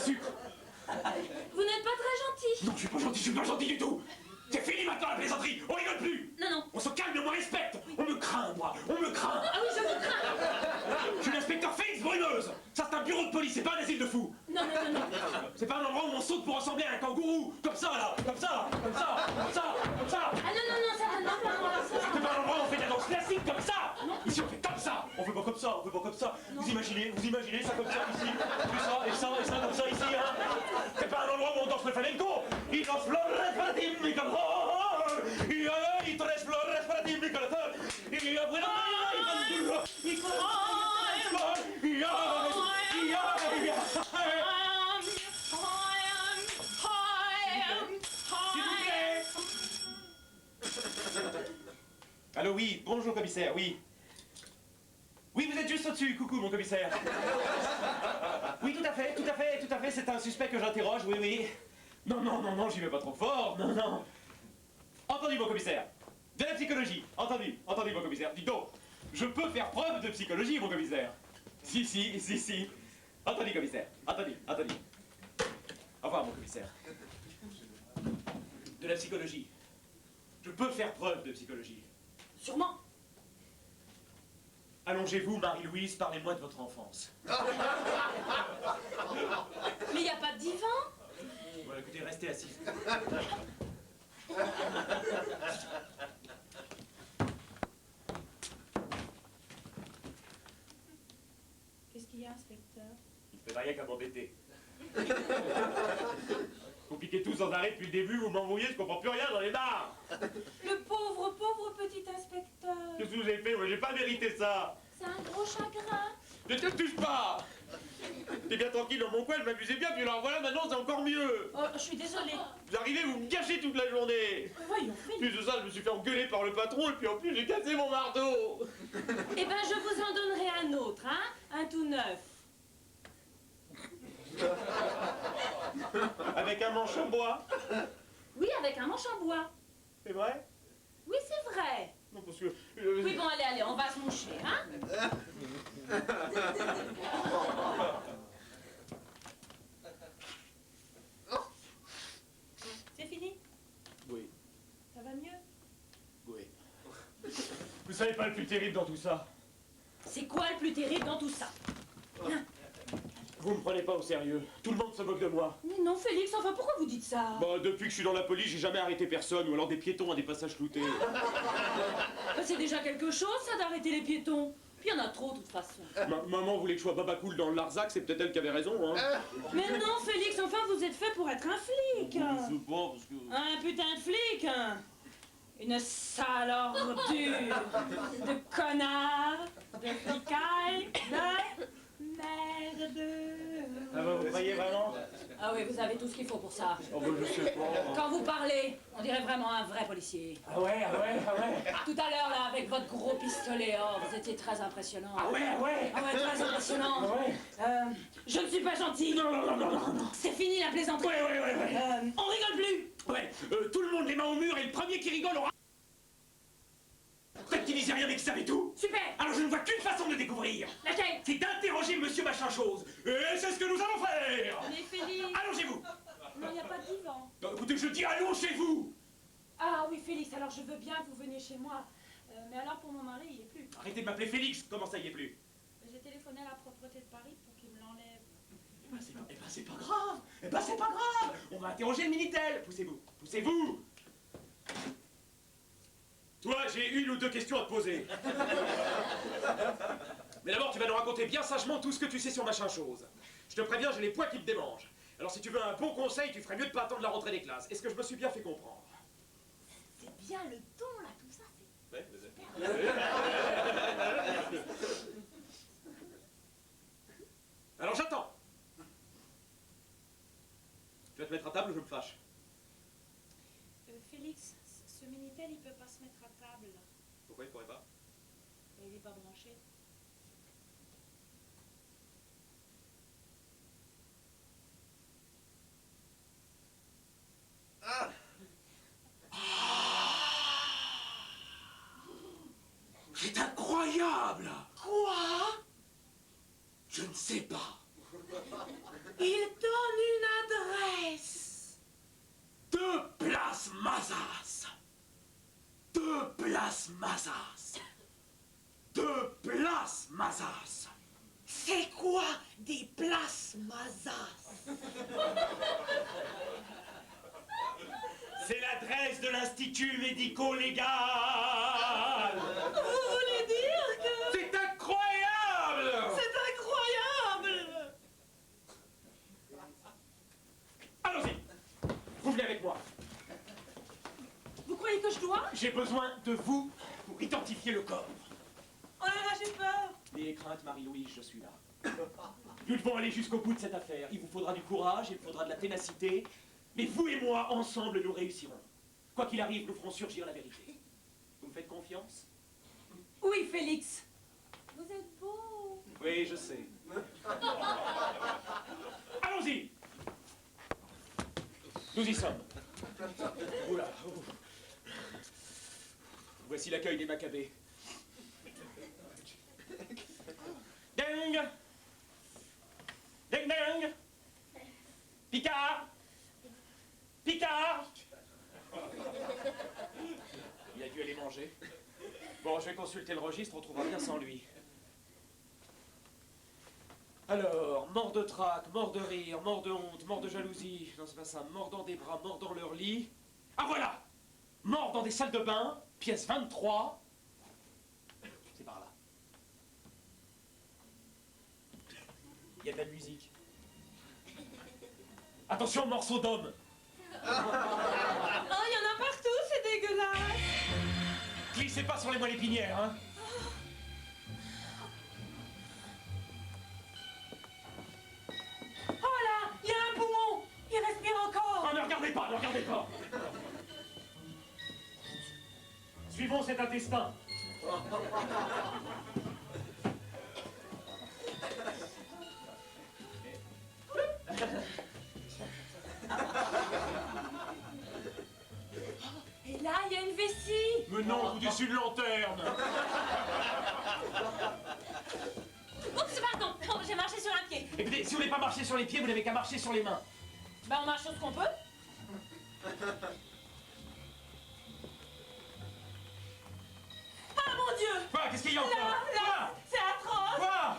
sucre. Vous n'êtes pas très gentil. Non, je suis pas gentil du tout. C'est fini maintenant la plaisanterie, on rigole plus. Non, non. On se calme et on me respecte. On me craint, moi, on me craint. Ah oui, je vous crains. Je suis l'inspecteur Félix Brumeuse. Ça, c'est un bureau de police, c'est pas un asile de fous. Non, non, non, non. C'est pas un endroit où on saute pour ressembler à un kangourou. Comme ça, là, comme ça, comme ça, comme ça, comme ça. Ah non, non, non, ça, non, non, non, ça. C'est pas un endroit où on fait de la danse classique comme ça. Ici, on fait comme ça. On fait pas comme ça, on fait pas comme ça. Vous imaginez ça comme ça ici. Puis ça, et ça, comme ça ici, hein. C'est pas un endroit où on danse le flamenco. Il danse flores para ti, mi corazón. Y tres flores para ti, mi corazón. Y la buena y Allô, oui, bonjour commissaire, oui. Oui, vous êtes juste au-dessus, coucou mon commissaire. Oui, tout à fait, c'est un suspect que j'interroge, oui, oui. Non, j'y vais pas trop fort, non. Entendu mon commissaire. De la psychologie, entendu mon commissaire. Dis donc, je peux faire preuve de psychologie mon commissaire. Si. Entendu commissaire, entendu. Au revoir mon commissaire. De la psychologie. Je peux faire preuve de psychologie. Sûrement. Allongez-vous, Marie-Louise, parlez-moi de votre enfance. Mais il n'y a pas de divan. Bon, écoutez, restez assis. Qu'est-ce qu'il y a, inspecteur? Il ne fait rien qu'à m'embêter. Vous piquez tout sans arrêt depuis le début, vous m'embrouillez, je comprends plus rien, j'en ai marre. Le pauvre petit inspecteur. Qu'est-ce que vous avez fait? Moi, j'ai pas mérité ça. C'est un gros chagrin. Ne te touche pas. T'es bien tranquille dans mon coin, je m'amusais bien, puis alors voilà, maintenant c'est encore mieux. Oh, je suis désolée. Vous arrivez, vous me gâchez toute la journée. Voyons, Félix. Plus de ça, je me suis fait engueuler par le patron, et puis en plus j'ai cassé mon marteau. Eh ben, je vous en donnerai un autre, hein? Un tout neuf. Avec un manche en bois. Oui, avec un manche en bois. C'est vrai? Oui, c'est vrai. Non, parce que... Oui, bon, allez, on va se moucher, hein? C'est fini? Oui, Ça va mieux? oui. Vous savez pas le plus terrible dans tout ça? C'est quoi le plus terrible dans tout ça? Vous me prenez pas au sérieux. Tout le monde se moque de moi. Mais non, Félix, enfin, pourquoi vous dites ça? Bah, depuis que je suis dans la police, j'ai jamais arrêté personne, ou alors des piétons à des passages floutés. Bah, c'est déjà quelque chose, ça, d'arrêter les piétons. Puis il y en a trop, de toute façon. Maman voulait que je sois baba cool dans le Larzac, c'est peut-être elle qui avait raison, hein. Mais non, Félix, enfin, vous êtes fait pour être un flic. Je sais pas, parce que... Un putain de flic, hein. Une sale ordure de connard, de flicaille, de merde. Ah bah, vous croyez vraiment? Ah oui, vous avez tout ce qu'il faut pour ça. Oh bah, je sais pas. Quand vous parlez, on dirait vraiment un vrai policier. Ah ouais. Tout à l'heure, là, avec votre gros pistolet, oh, vous étiez très impressionnant. Ah ouais. Ah ouais, très impressionnant. Ah ouais. Je ne suis pas gentil. Non. C'est fini la plaisanterie. Ouais. On rigole plus. Ouais, tout le monde les mains au mur et le premier qui rigole aura... Peut-être qu'il disait rien mais qu'il savait tout. Super. Alors je ne vois qu'une façon de le découvrir. Laquelle? C'est d'interroger monsieur machin chose. Et c'est ce que nous allons faire. Mais Félix... Allongez-vous. Non, il n'y a pas de divan. Non, écoutez, je dis allongez-vous. Ah oui, Félix, alors je veux bien que vous veniez chez moi. Mais alors pour mon mari, il n'y est plus. Arrêtez de m'appeler Félix, comment ça y est plus? J'ai téléphoné à la propreté de Paris pour qu'il me l'enlève. C'est pas grave. On va interroger le Minitel. Poussez-vous. Toi, j'ai une ou deux questions à te poser. Mais d'abord, tu vas nous raconter bien sagement tout ce que tu sais sur machin chose. Je te préviens, j'ai les poids qui me démangent. Alors si tu veux un bon conseil, tu ferais mieux de pas attendre la rentrée des classes. Est-ce que je me suis bien fait comprendre? C'est bien le ton, là, tout ça, c'est... Ouais, alors j'attends. Tu vas te mettre à table ou je me fâche? Félix, ce Minitel, il peut pas se mettre à table. Pourquoi il pourrait pas? Il est pas branché. C'est incroyable! Quoi? Je ne sais pas. Il donne une adresse. 2 places Mazas. 2 places Mazas. 2 places Mazas. C'est quoi des places Mazas? C'est l'adresse de l'Institut médico-légal. Vous voulez dire que... C'est incroyable. C'est incroyable. Allons-y. Vous venez avec moi. Vous croyez que je dois? J'ai besoin de vous pour identifier le corps. Oh là là, j'ai peur. N'ayez crainte, Marie-Louise, je suis là. Nous devons aller jusqu'au bout de cette affaire. Il vous faudra du courage, il faudra de la ténacité. Mais vous et moi, ensemble, nous réussirons. Quoi qu'il arrive, nous ferons surgir la vérité. Vous me faites confiance? Oui, Félix. Vous êtes beau. Oui, je sais. Allons-y. Nous y sommes. Oula. Voici l'accueil des Maccabées. Ding! Ding ding! Picard! Picard! Il a dû aller manger. Bon, je vais consulter le registre, on trouvera bien sans lui. Alors, mort de trac, mort de rire, mort de honte, mort de jalousie. Non, c'est pas ça. Mort dans des bras, mort dans leur lit. Ah voilà! Mort dans des salles de bain, pièce 23. C'est par là. Il y a de la musique. Attention, morceau d'homme. Oh, il y en a partout, c'est dégueulasse. Glissez pas sur les moelles épinières, hein. Oh là, il y a un poumon. Il respire encore. Oh, ne regardez pas, ne regardez pas. Suivons cet intestin. Et là, il y a une vessie. Mais non, vous dessus de lanterne. Oups, pardon. Oh, j'ai marché sur un pied. Écoutez, si vous voulez pas marcher sur les pieds, vous n'avez qu'à marcher sur les mains. Ben, on marche sur ce qu'on peut. Ah, mon Dieu. Quoi? Qu'est-ce qu'il y a encore? Là, c'est atroce. Quoi?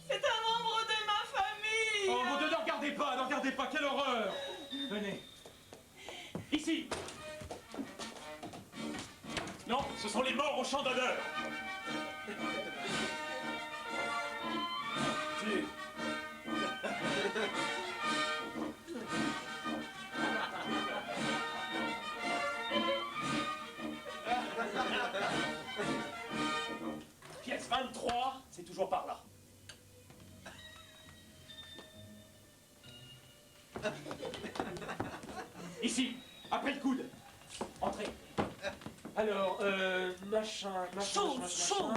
C'est un membre de ma famille. Oh mon Dieu, ne regardez pas, quelle horreur! Venez. Ici. Non, ce sont les morts au champ d'honneur. Tu. Pièce 23, c'est toujours par là. Ici, après le coude. Entrez. Alors, machin, Chose. chose.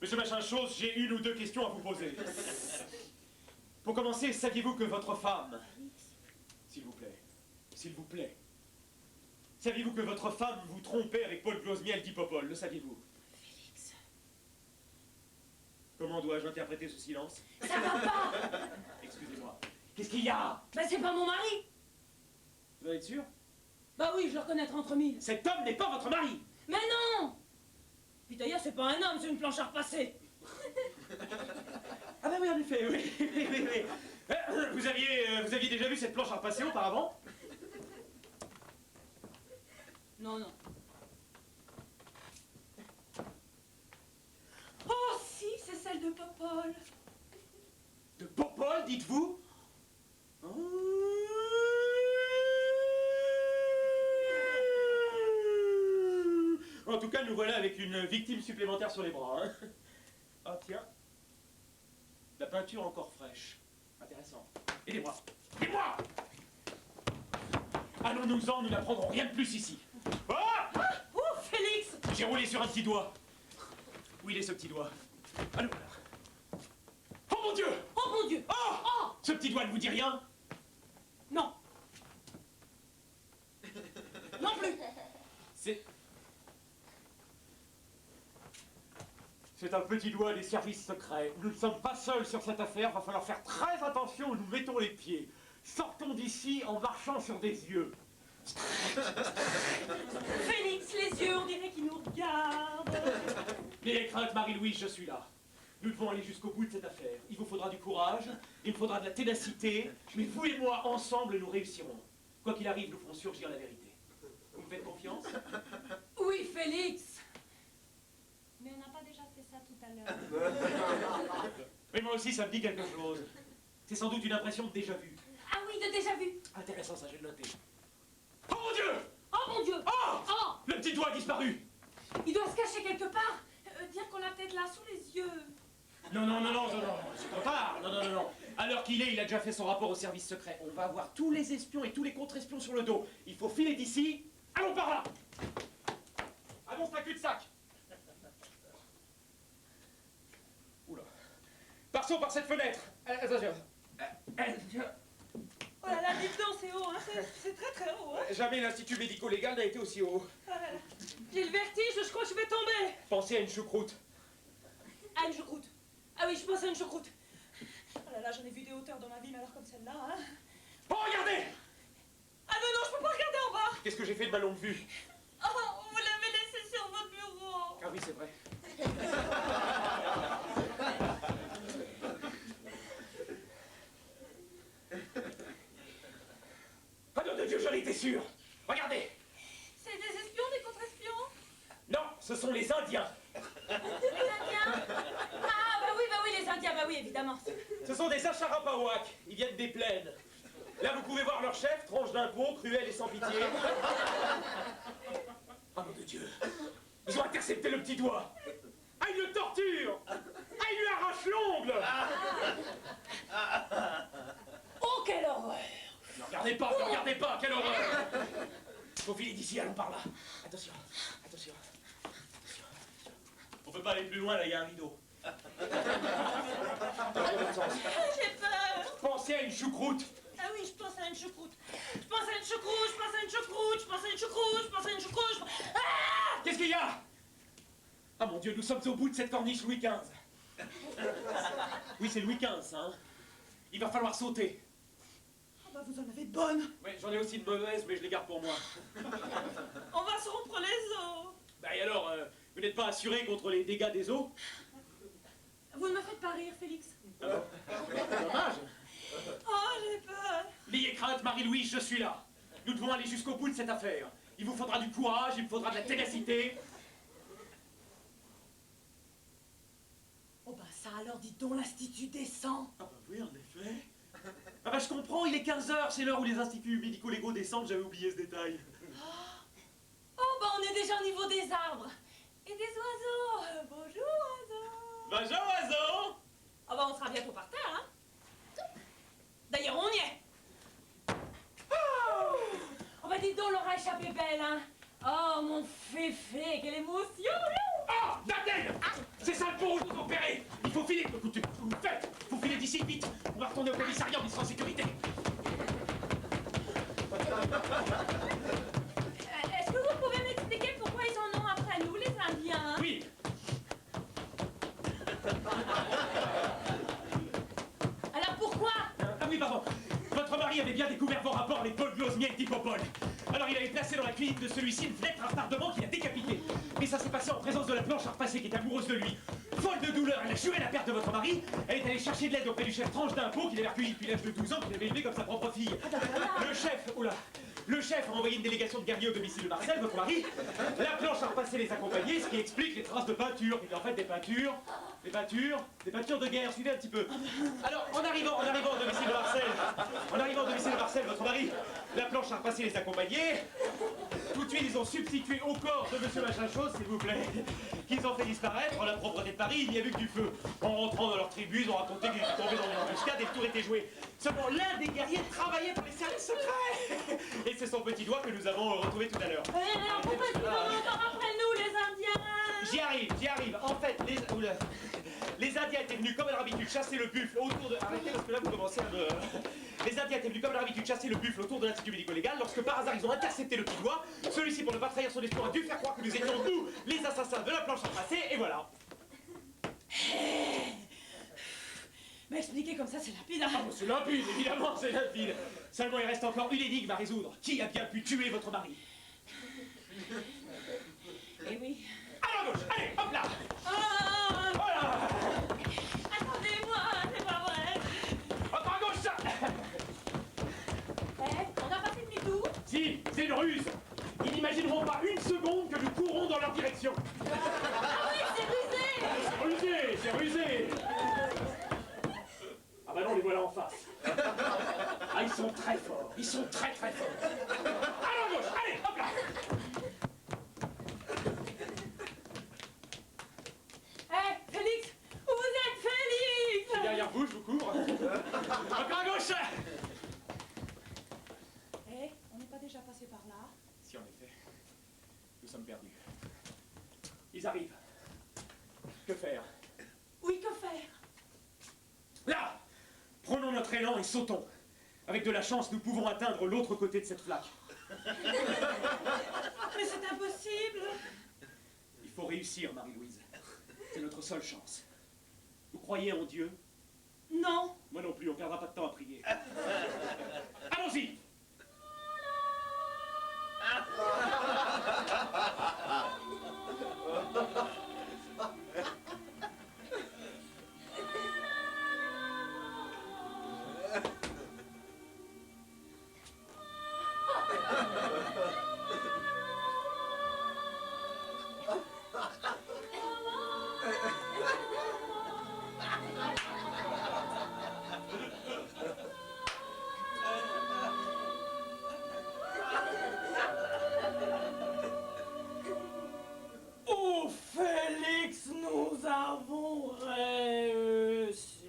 Monsieur Machin Chose, j'ai une ou deux questions à vous poser. Pour commencer, saviez-vous que votre femme... S'il vous plaît. Saviez-vous que votre femme vous trompait avec Paul Glosmiel d'Hippopole? Le saviez-vous? Félix. Comment dois-je interpréter ce silence? Ça va pas. Excusez-moi. Qu'est-ce qu'il y a? Ben, c'est pas mon mari. Vous en êtes sûr? Bah oui, je le reconnaîtrai entre mille. Cet homme n'est pas votre mari! Mais non. Puis d'ailleurs, c'est pas un homme, c'est une planche à repasser. Ah bah oui, en effet, oui. Vous aviez déjà vu cette planche à repasser auparavant? Non, non. Oh, si, c'est celle de Popol. De Popol, dites-vous? En tout cas, nous voilà avec une victime supplémentaire sur les bras. Hein. Ah tiens, la peinture encore fraîche. Intéressant. Et les bras. Les bras! Allons-nous-en, nous n'apprendrons rien de plus ici. Ah! Oh, Félix. J'ai roulé sur un petit doigt. Où il est ce petit doigt? Allons là. Oh mon Dieu! Oh mon Dieu. Oh! Ce petit doigt ne vous dit rien? Non. Non plus. C'est un petit doigt des services secrets. Nous ne sommes pas seuls sur cette affaire, va falloir faire très attention où nous mettons les pieds. Sortons d'ici en marchant sur des yeux. Félix, les yeux, on dirait qu'ils nous regardent. N'ayez crainte, Marie-Louise, je suis là. Nous devons aller jusqu'au bout de cette affaire. Il vous faudra du courage, il me faudra de la ténacité, mais vous et moi, ensemble, nous réussirons. Quoi qu'il arrive, nous ferons surgir la vérité. Vous me faites confiance? Oui, Félix. Mais on n'a pas déjà fait ça tout à l'heure. Mais moi aussi, ça me dit quelque chose. C'est sans doute une impression de déjà-vu. Ah oui, de déjà vu. Intéressant, ça, je vais le noter. Oh mon Dieu! Oh mon Dieu. Oh! Oh, Le petit doigt a disparu! il doit se cacher quelque part. Dire qu'on l'a peut-être là sous les yeux. Non, c'est trop tard. Non. À l'heure qu'il est, il a déjà fait son rapport au service secret. On va avoir tous les espions et tous les contre-espions sur le dos. Il faut filer d'ici. Allons par là! Annonce ta cul-de-sac! Oula. Partons par cette fenêtre. Attention. Oh là là, dites donc, c'est haut, hein. C'est très très haut, hein. Jamais l'Institut médico-légal n'a été aussi haut. Oh là là. J'ai le vertige, je crois que je vais tomber. Pensez à une choucroute. Ah, une choucroute. Ah oui, je pense à une choucroute. Oh là là, j'en ai vu des hauteurs dans ma vie, mais alors comme celle-là, hein. Oh, regardez! Ah non, je peux pas regarder en bas. Qu'est-ce que j'ai fait de ma longue vue? Oh, vous l'avez laissé sur votre bureau. Ah oui, c'est vrai. Ah non, de Dieu, j'en étais sûr! Regardez! C'est des espions, des contre-espions? Non, ce sont les Indiens! Les Indiens. Ah bah oui, les Indiens, bah oui, évidemment. Ce sont des Acharapawak, ils viennent des plaines. Là, vous pouvez voir leur chef, tranche d'impôt, cruel et sans pitié. Ah mon Dieu! Ils ont intercepté le petit doigt! Ah, ils le torturent! Ah, ils lui arrachent l'ongle! Oh, quelle horreur. Ne regardez pas, quelle horreur! Faut filer d'ici, allons par là. Attention. On peut pas aller plus loin, là, il y a un rideau. J'ai peur. Pensez à une choucroute. Ah oui, je pense à une choucroute. Ah! Qu'est-ce qu'il y a? Ah mon Dieu, nous sommes au bout de cette corniche Louis XV. Oui, c'est Louis XV, ça, hein. Il va falloir sauter. Ah bah vous en avez de bonnes. Oui, j'en ai aussi de mauvaises, mais je les garde pour moi. On va se rompre les os. Bah et alors, vous n'êtes pas assuré contre les dégâts des eaux? Vous ne me faites pas rire, Félix. Ah bon? Dommage. Oh, j'ai peur. N'ayez crainte, Marie-Louise, je suis là. Nous devons aller jusqu'au bout de cette affaire. Il vous faudra du courage, il me faudra de la ténacité. Oh bah ça alors, dites donc, l'Institut descend. Ah bah oui, en effet. Ah bah je comprends, il est 15h, c'est l'heure où les instituts médico-légaux descendent, j'avais oublié ce détail. Oh bah on est déjà au niveau des arbres. Et des oiseaux. Bonjour, oiseaux. Bonjour, oiseau! Ah bah on sera bientôt par terre, hein. D'ailleurs, on y est. Oh bah dites donc, l'aura échappé belle, hein. Oh mon féfé, quelle émotion. Ah, Daniel! C'est ça le pont où nous opérer! Il faut filer! Écoutez, ce que vous faites! Faut filer d'ici vite! On va retourner au commissariat, on y sera en sécurité! Est-ce que vous pouvez m'expliquer pourquoi ils en ont après nous, les Indiens, hein? Oui! Alors pourquoi? Ah oui, pardon! Votre mari avait bien découvert vos rapports avec Paul Glosnier et Tipopol. Alors il avait placé dans la clinique de celui-ci une fenêtre à retardement qui l'a décapité. Mais ça s'est passé en présence de la planche à repasser qui est amoureuse de lui. Folle de douleur, elle a juré la perte de votre mari. Elle est allée chercher de l'aide auprès du chef tranche d'impôt qu'il avait recueilli depuis l'âge de 12 ans, qu'il avait élevé comme sa propre fille. Le chef a envoyé une délégation de guerriers au domicile de Marcel, votre mari. La planche a repassé les accompagnés, ce qui explique les traces de peinture, qui étaient en fait des peintures de guerre, suivez un petit peu. Alors, en arrivant au domicile de Marcel, votre mari, la planche a repassé les accompagnés. Tout de suite, ils ont substitué au corps de monsieur machin chose, s'il vous plaît, qu'ils ont fait disparaître. En la propreté de Paris, il n'y a vu que du feu. En rentrant dans leur tribu, ils ont raconté qu'ils étaient tombés dans une embuscade et le tour était joué. Seulement, l'un des guerriers travaillait pour les services secrets. Et c'est son petit doigt que nous avons retrouvé tout à l'heure. Alors pourquoi ils en ont encore après nous, les Indiens? J'y arrive. En fait, Les Indiens étaient venus comme à leur habitude chasser le buffle autour de... Arrêtez parce que là vous commencez à me... Les Indiens étaient venus comme à leur habitude chasser le buffle autour de l'Institut médico-légal lorsque par hasard ils ont intercepté le petit doigt. Celui-ci, pour ne pas trahir son espoir, a dû faire croire que nous étions nous les assassins de la planche à tracer, et voilà. Mais expliquer comme ça, c'est lapide. Ah, c'est limpide, évidemment, c'est limpide. Seulement, il reste encore une énigme à résoudre. Qui a bien pu tuer votre mari? Eh oui. À la gauche, allez, hop là. Ah, Voilà. attendez-moi, c'est pas vrai. Hop à gauche, ça. On n'a pas fait demi-tour. Si, c'est une ruse. Ils n'imagineront pas une seconde que nous courons dans leur direction. Ah oui, c'est rusé. C'est rusé, c'est rusé. Ah bah non, les voilà en face. Ah, ils sont très forts, ils sont très très forts. À la gauche, allez, hop là. Félix, où vous êtes, Félix? Je suis derrière vous, je vous couvre. Encore à gauche. On n'est pas déjà passé par là? Si, en effet, nous sommes perdus. Ils arrivent. Que faire? Oui, que faire? Là! Prenons notre élan et sautons. Avec de la chance, nous pouvons atteindre l'autre côté de cette flaque. Mais c'est impossible. Il faut réussir, Marie-Louise. C'est notre seule chance. Vous croyez en Dieu? Non. Moi non plus, on perdra pas de temps à prier. Allons-y! Oh, Félix, nous avons réussi.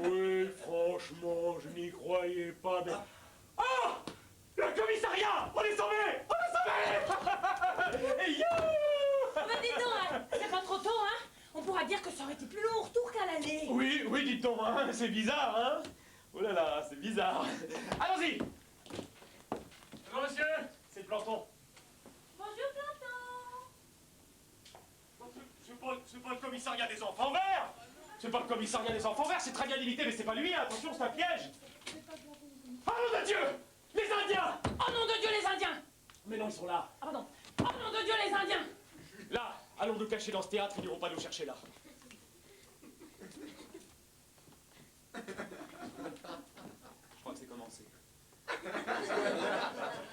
Oui, franchement, je n'y croyais pas, mais... Ah! Le commissariat! On est sauvés! On est sauvés! Et youhou! Bah dis donc, c'est pas trop tôt, hein? On pourra dire que ça aurait été plus long au retour qu'à l'aller. Oui, oui, dites-on, hein, c'est bizarre, hein? Oh là là, c'est bizarre. Allons-y! Bonjour, monsieur, c'est le planton. Bonjour, Planton. C'est pas le commissariat des enfants verts! C'est pas le commissariat des enfants verts, c'est très bien limité, mais c'est pas lui, hein. Attention, c'est un piège! Oh nom de Dieu! Les Indiens! Oh nom de Dieu, les Indiens! Mais non, ils sont là. Ah pardon. Oh nom de Dieu, les Indiens! Là, allons nous cacher dans ce théâtre, ils n'iront pas nous chercher là. Je crois que c'est commencé.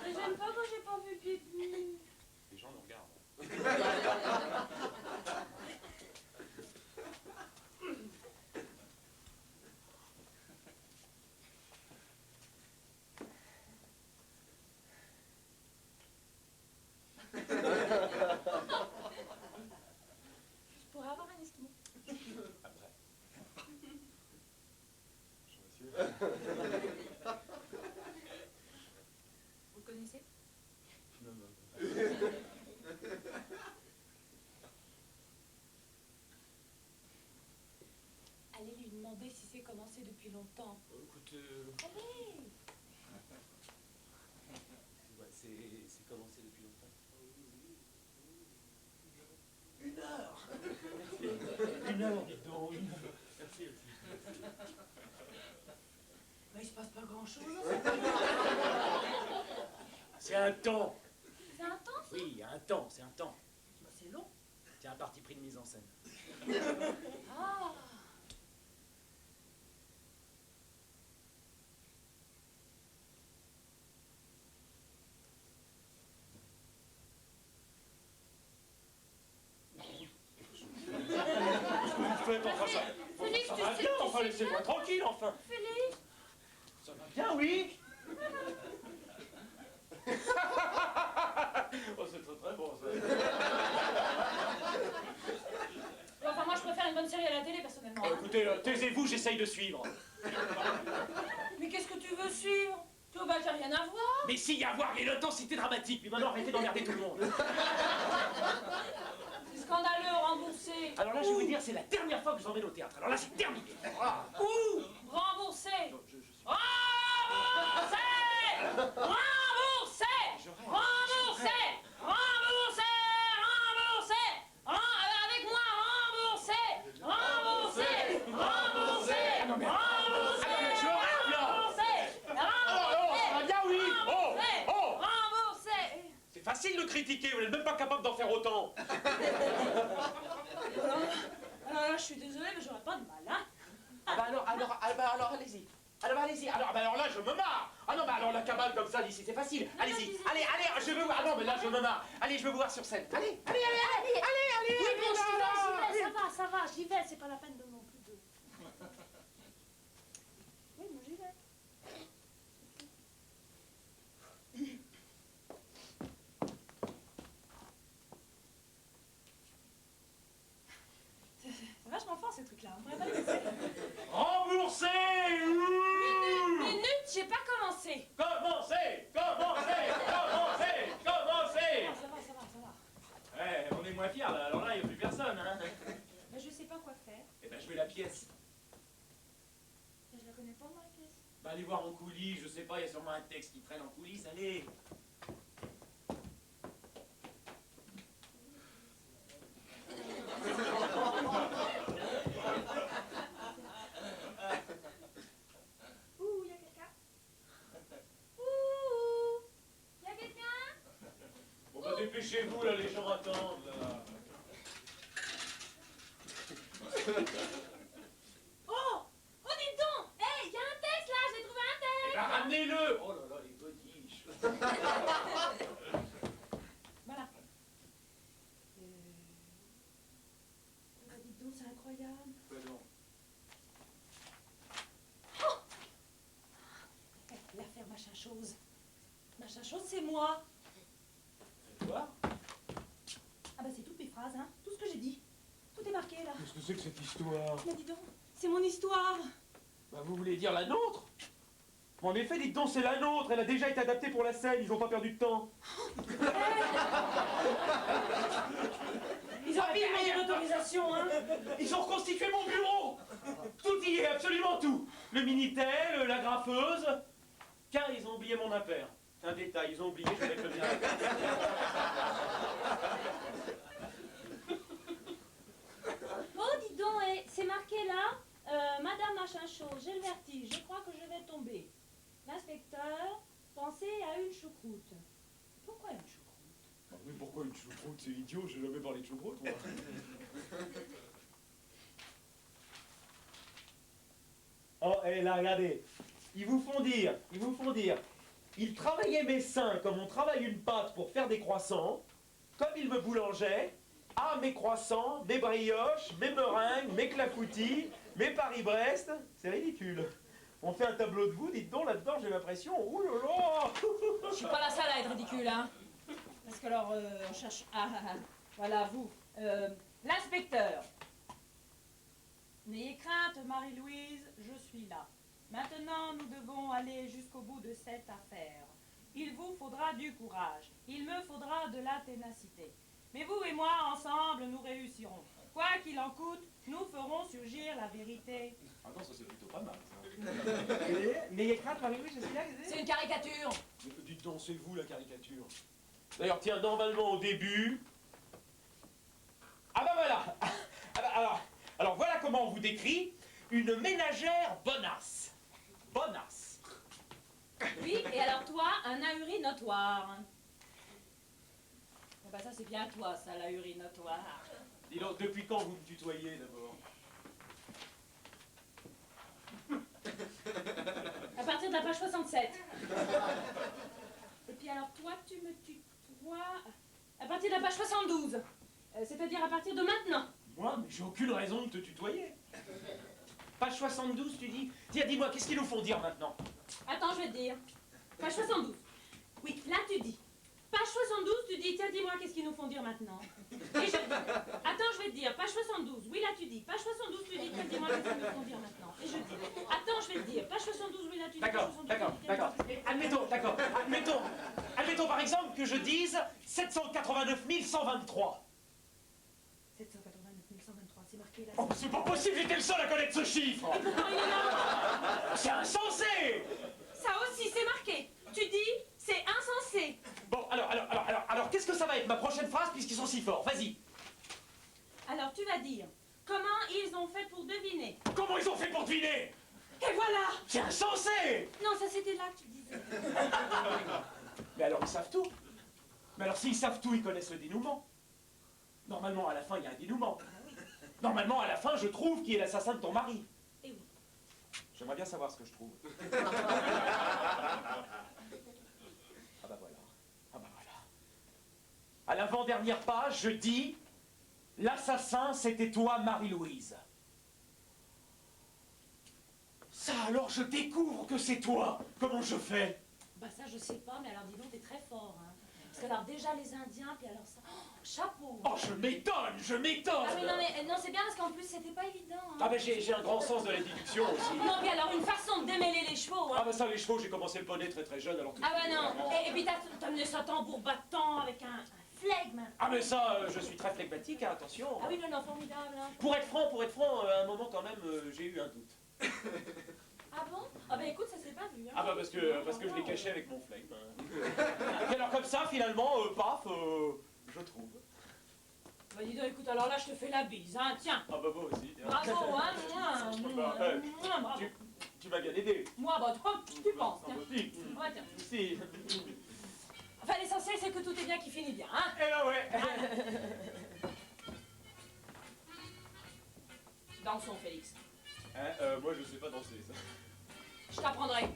J'aime pas quand j'ai pas vu pied de nu. Les gens nous regardent. Je pourrais avoir un esquimau. Après. Vous le connaissez? Allez lui demander si c'est commencé depuis longtemps. Écoute, Allez! c'est commencé depuis longtemps. 1 heure, dis donc, 1 heure. Merci aussi. Mais il se passe pas grand chose. C'est un temps. C'est intense? Oui, un temps, c'est un temps. Bah, c'est long. C'est un parti pris de mise en scène. Ah! Faites enfin ça. Félix, Ça tu va sais- bien, tu enfin sais laissez-moi bien. tranquille, enfin. Félix! Ça va bien, oui. Oh, c'est très très bon ça. Enfin, moi, je préfère une bonne série à la télé, personnellement. Oh, écoutez, taisez-vous, j'essaye de suivre. Mais qu'est-ce que tu veux suivre? Tu vois qu'il n'y a rien à voir? Mais si, y a à voir, il y a l'intensité dramatique. Mais maintenant, arrêtez d'emmerder tout le monde. scandaleux, remboursé. Alors là, je vais vous dire, c'est la dernière fois que je vous emmène au théâtre. Alors là, c'est terminé. Voilà. Où? Remboursé. Remboursé. Remboursé. Remboursé. Remboursé. Remboursé. Avec moi, remboursé. Remboursé. Remboursé. Non, mais- Remboursé. je rêve, là. Remboursé. Oh, ça va bien, oui. Remboursé. Oh. Remboursé. C'est facile de critiquer, vous n'êtes même pas capable d'en faire autant. Alors là, je suis désolée, mais j'aurais pas de mal, hein. Ah bah alors, allez-y. allez-y. Alors là, je me marre. Ah non, bah alors la cabale comme ça, d'ici, c'est facile. Allez-y. Allez, je veux voir. Ah non, mais là, je me marre. Allez, je veux vous voir sur scène. Allez. Oui, bon, j'y vais, ça va, j'y vais, c'est pas la peine de non plus de... Oui, moi j'y vais. C'est vachement fort ces trucs-là, on pourrait pas les laisser. Remboursé. Minute, j'ai pas commencé. Commencez. Ah, ça va. Ouais, on est moins fiers, là. Alors là, il n'y a plus personne, hein. Mais je sais pas quoi faire. Eh ben, je vais la pièce. Je la connais pas, moi, la pièce. Bah, allez voir en coulisses, je sais pas, il y a sûrement un texte qui traîne en coulisses, allez. Ouh, y'a quelqu'un? Ouh, y'a quelqu'un? Bon, bah, dépêchez-vous, là, les gens attendent, là. Oh, dites donc! Hé, y'a un texte là, j'ai trouvé un Eh texte! ben, ramenez-le. Oh là là, les godiches. Voilà. Dites donc, c'est incroyable. Bah non. L'affaire machin chose. Machin chose, c'est moi. Faites voir. Ah bah c'est toutes mes phrases, hein. Tout ce que j'ai dit. Tout est marqué là. Qu'est-ce que c'est que cette histoire? Mais dis donc, c'est mon histoire. Bah, vous voulez dire la nôtre? En effet, dites donc, c'est la nôtre. Elle a déjà été adaptée pour la scène. Ils ont pas perdu de temps. Ils ont pu demander l'autorisation, hein. Ils ont reconstitué mon bureau. Tout y est, absolument tout. Le Minitel, la graffeuse. Car ils ont oublié mon impair. C'est un détail, ils ont oublié, je vais mettre le mien. Oh, dis donc, c'est marqué là, Madame machin chose, j'ai le vertige, je crois que je vais tomber. L'inspecteur, pensez à une choucroute. Pourquoi une choucroute? Mais pourquoi une choucroute? C'est idiot, j'ai jamais parlé de choucroute, moi. Oh, et là, regardez. Ils vous font dire. Ils travaillaient mes seins comme on travaille une pâte pour faire des croissants, comme ils me boulangeaient. Ah, mes croissants, mes brioches, mes meringues, mes clafoutis, mes Paris-Brest. C'est ridicule. On fait un tableau de vous, dites donc, là-dedans, j'ai l'impression. Ouh là là. Je suis pas la seule à être ridicule, hein. Parce que alors, on cherche... voilà, vous. L'inspecteur. N'ayez crainte, Marie-Louise, je suis là. Maintenant, nous devons aller jusqu'au bout de cette affaire. Il vous faudra du courage. Il me faudra de la ténacité. Mais vous et moi, ensemble, nous réussirons. Quoi qu'il en coûte, nous ferons surgir la vérité. Ah non, ça c'est plutôt pas mal, ça. N'ayez crainte, Marie-Louise, je suis là, C'est une caricature. Dites donc, c'est vous la caricature. D'ailleurs, tiens, normalement au début... Ah bah voilà. Ah bah, alors voilà comment on vous décrit une ménagère bonasse. Bonasse. Oui, et alors toi, un ahuri notoire. Bon bah ça c'est bien toi, ça, l'ahuri notoire. Dis donc, depuis quand vous me tutoyez d'abord? À partir de la page 67. Et puis alors toi, tu me tutoies à partir de la page 72. C'est-à-dire à partir de maintenant. Moi, mais j'ai aucune raison de te tutoyer. Page 72, tu dis? Tiens, dis-moi, qu'est-ce qu'ils nous font dire maintenant? Attends, je vais te dire. Page 72. Oui, là tu dis. Page 72, tu dis, tiens, dis-moi, qu'est-ce qu'ils nous font dire maintenant? Et je dis, attends, je vais te dire. Page 72, oui, là tu dis. Page 72, tu dis, tiens, dis-moi, qu'est-ce qu'ils nous font dire maintenant? Et je dis, attends, je vais te dire. Page 72, oui, là tu dis. D'accord, page 72, d'accord, tu dis, tiens, d'accord. Admettons par exemple que je dise 789 123. Oh, c'est pas possible, j'étais le seul à connaître ce chiffre. Et pourtant, il est là. C'est insensé. Ça aussi, c'est marqué. Tu dis, c'est insensé. Bon, alors, qu'est-ce que ça va être ma prochaine phrase puisqu'ils sont si forts? Vas-y. Alors, tu vas dire, comment ils ont fait pour deviner? Comment ils ont fait pour deviner? Et voilà. C'est insensé. Non, ça c'était là que tu disais. Mais alors ils savent tout. Mais alors s'ils savent tout, ils connaissent le dénouement. Normalement, à la fin, il y a un dénouement. Normalement, à la fin, je trouve qui est l'assassin de ton mari. Eh oui. J'aimerais bien savoir ce que je trouve. Ah bah voilà. Ah bah voilà. À l'avant-dernière page, je dis... L'assassin, c'était toi, Marie-Louise. Ça, alors, je découvre que c'est toi. Comment je fais? Bah ça, je sais pas, mais alors dis donc, t'es très fort, hein. Parce que alors déjà, les Indiens, puis alors ça... Oh, chapeau. Oh, je m'étonne, je m'étonne. Ah oui, non, mais non, c'est bien parce qu'en plus, c'était pas évident, hein. Ah bah j'ai un grand sens de la déduction aussi. Non, puis alors, une façon de démêler les chevaux, hein. Ah bah ça, les chevaux, j'ai commencé le poney très très jeune, alors tout de Ah suite, bah non. Et puis t'as amené ça tambour battant avec un flegme. Ah mais ça, je suis très flegmatique, hein, attention. Ah oui, non, formidable, hein. Pour être franc, à un moment quand même, j'ai eu un doute. Ah bon? Ah bah écoute, ça s'est pas vu, hein. Ah bah parce que je l'ai caché avec mon flegme. Et alors comme ça, finalement, paf, je trouve. Bah dis donc, écoute, alors là, je te fais la bise, hein, tiens. Ah bah moi aussi. Bravo, hein, bravo. Tu m'as bien aidé. Moi, bah toi, tu penses, Ah tiens. bah si. Ouais, tiens. Si. Enfin, l'essentiel, c'est que tout est bien qui finit bien, hein. Eh ben ouais. Dansons, Félix. Hein, moi je sais pas danser ça. Je t'apprendrai.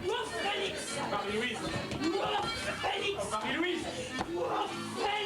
Ouf, Félix! Marie-Louise. Ouf, Félix! Marie-Louise. Ouf, Félix!